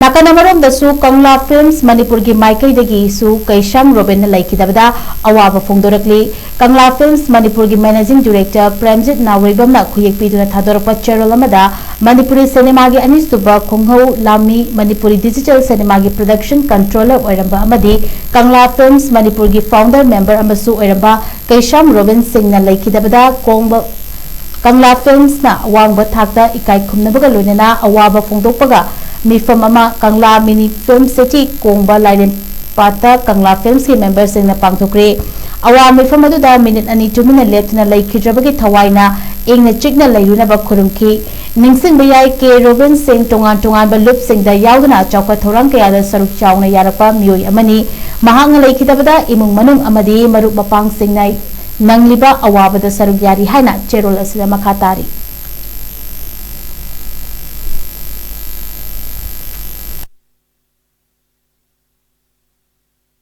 Nakanamaram the Su Kongla Films Manipurgi Michael Degi Su Kaisham Robin Laikidabada Awaba Fungdorakli Kongla Films Manipurgi Managing Director Premjit Nawegamna Kuyek Piduna Thadorpa Cherolamada Manipuri Cinema gi Anistuba Kongho Lami Manipuri Digital Cinema gi Production Controller Oiramba Amadi Kongla Films Manipurgi Founder Member Amasu Oiramba Kaisham Robin Singh na Laikidabada Kongba Kongla Films na Awangba Thakta Ikai Khumnabaga Lunena Awaba Fungdokpaga Mifam ama Kangla Mini Film City Kongba Laiden Pata Kangla Films ki members sing na pangthokre awa mifam aduda minute ani 2 minute letna laikhidrabagi thawaina engna chikna lairuna ba khurumki ningsing bayai ke Robin Singh tongan ba lup sing da yaudna chauka thorang kaya da saruk chauna yarapa mioi amani mahang laikhidabada imung manung amadi maruk bapang sing nai nangliba awabada saruk yari haina cherol asila makhatari